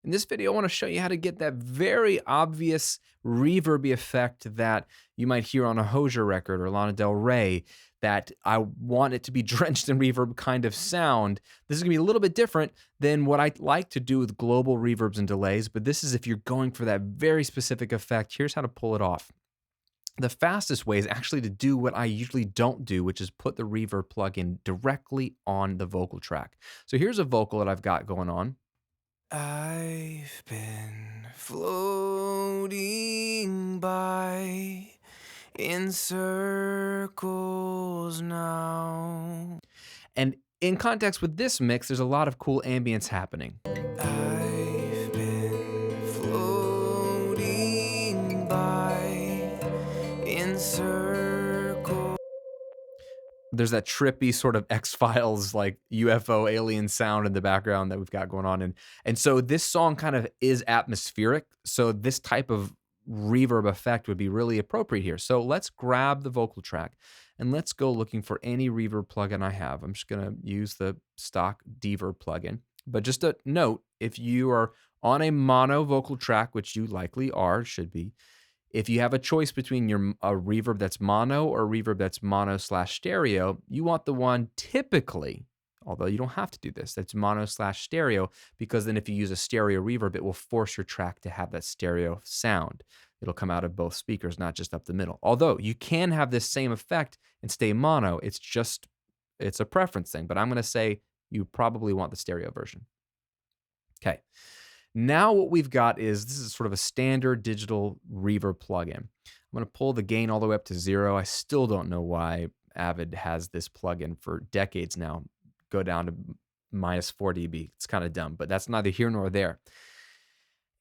In this video, I want to show you how to get that very obvious reverby effect that you might hear on a Hozier record or Lana Del Rey, that I want it to be drenched in reverb kind of sound. This is going to be a little bit different than what I like to do with global reverbs and delays, but this is if you're going for that very specific effect. Here's how to pull it off. The fastest way is actually to do what I usually don't do, which is put the reverb plugin directly on the vocal track. So here's a vocal that I've got going on. I've been floating by in circles now. And in context with this mix, there's a lot of cool ambience happening. I've been floating by in circles. There's that trippy sort of X-Files, like UFO alien sound in the background that we've got going on. And so this song kind of is atmospheric. So this type of reverb effect would be really appropriate here. So let's grab the vocal track and let's go looking for any reverb plugin I have. I'm just going to use the stock Deverb plugin. But just a note, if you are on a mono vocal track, which you likely are, should be, if you have a choice between a reverb that's mono or a reverb that's mono/stereo, you want the one typically, although you don't have to do this, that's mono/stereo, because then if you use a stereo reverb, it will force your track to have that stereo sound. It'll come out of both speakers, not just up the middle. Although you can have this same effect and stay mono, it's a preference thing, but I'm going to say you probably want the stereo version. Okay. Now what we've got is, this is sort of a standard digital reverb plugin. I'm going to pull the gain all the way up to 0. I still don't know why Avid has this plugin for decades now. Go down to -4 dB. It's kind of dumb, but that's neither here nor there.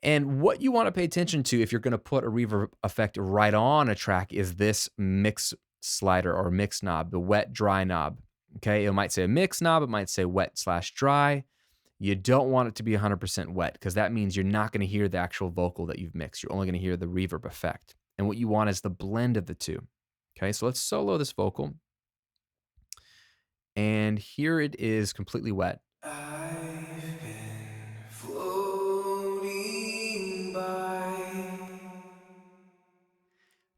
And what you want to pay attention to if you're going to put a reverb effect right on a track is this mix slider or mix knob, the wet dry knob. Okay, it might say a mix knob, it might say wet/dry. You don't want it to be 100% wet, because that means you're not going to hear the actual vocal that you've mixed. You're only going to hear the reverb effect. And what you want is the blend of the two. Okay, so let's solo this vocal. And here it is completely wet. I've been floating by.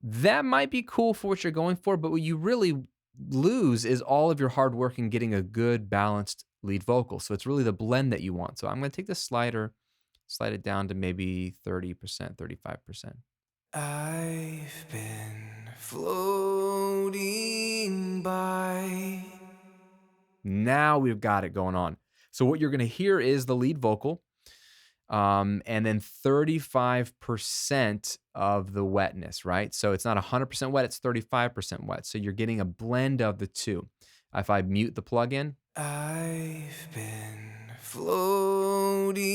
That might be cool for what you're going for, but what you really lose is all of your hard work in getting a good balanced lead vocal. So it's really the blend that you want. So I'm going to take the slider, slide it down to maybe 30%, 35%. I've been floating by. Now we've got it going on. So what you're going to hear is the lead vocal, and then 35% of the wetness, right? So it's not 100% wet, it's 35% wet. So you're getting a blend of the two. If I mute the plugin, I've been floating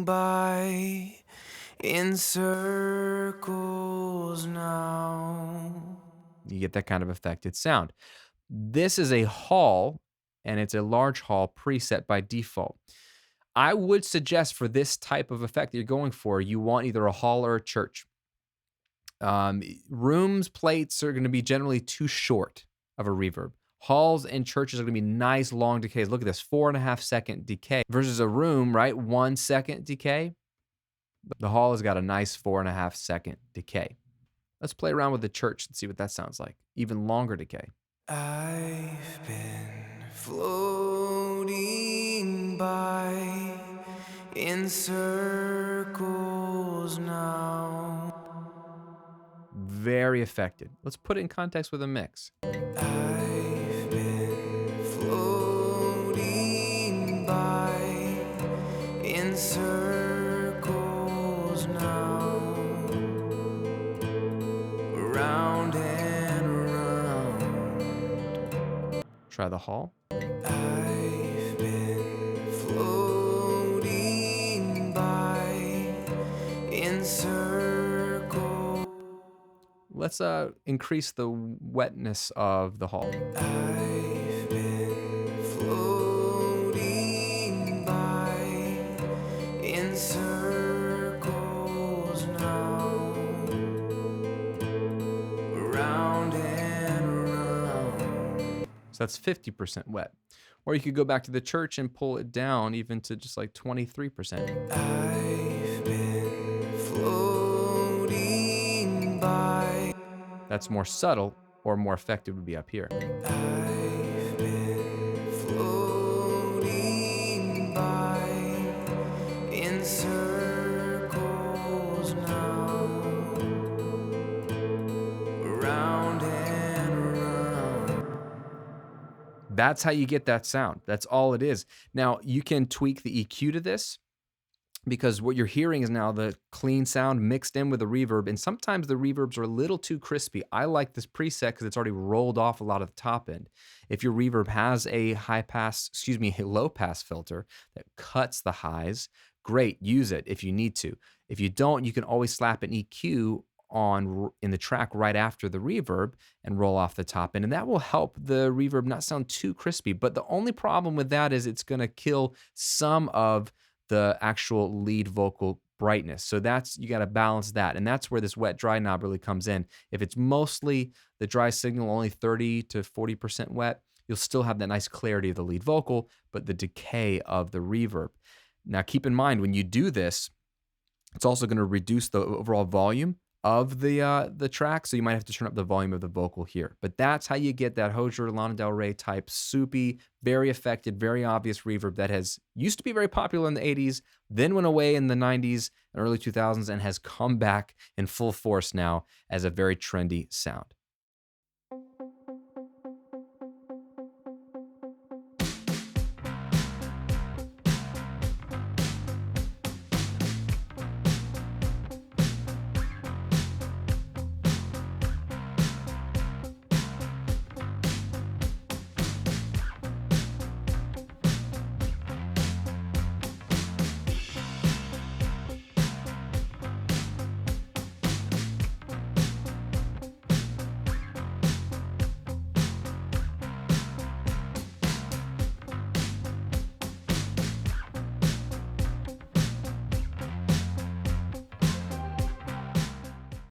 by in circles now. you get that kind of affected sound. This is a hall, and it's a large hall preset by default. I would suggest for this type of effect that you're going for, you want either a hall or a church. Rooms, plates are going to be generally too short of a reverb. Halls and churches are going to be nice long decays. Look at this, 4.5 second decay versus a room, right? 1 second decay. The hall has got a nice 4.5 second decay. Let's play around with the church and see what that sounds like. Even longer decay. I've been floating by in circles now. Very affected. Let's put it in context with a mix. I've been floating by in circles now. Round and around. Try the hall. I've been floating by in circles. Let's increase the wetness of the hall. I've been floating by in circles now. Round and around. So that's 50% wet. Or you could go back to the church and pull it down even to just like 23%. I've been floating by. That's more subtle, or more effective would be up here. I've been floating by in circles now, round and round. That's how you get that sound. That's all it is. Now, you can tweak the EQ to this, because what you're hearing is now the clean sound mixed in with the reverb, and sometimes the reverbs are a little too crispy. I like this preset because it's already rolled off a lot of the top end. If your reverb has a a low pass filter that cuts the highs, great, use it if you need to. If you don't, you can always slap an EQ on in the track right after the reverb and roll off the top end, and that will help the reverb not sound too crispy. But the only problem with that is it's going to kill some of the actual lead vocal brightness. So you got to balance that. And that's where this wet dry knob really comes in. If it's mostly the dry signal, only 30 to 40% wet, you'll still have that nice clarity of the lead vocal, but the decay of the reverb. Now, keep in mind, when you do this, it's also going to reduce the overall volume of the track, so you might have to turn up the volume of the vocal here. But that's how you get that Hozier, Lana Del Rey type soupy, very affected, very obvious reverb that has used to be very popular in the 80s, then went away in the 90s and early 2000s, and has come back in full force now as a very trendy sound.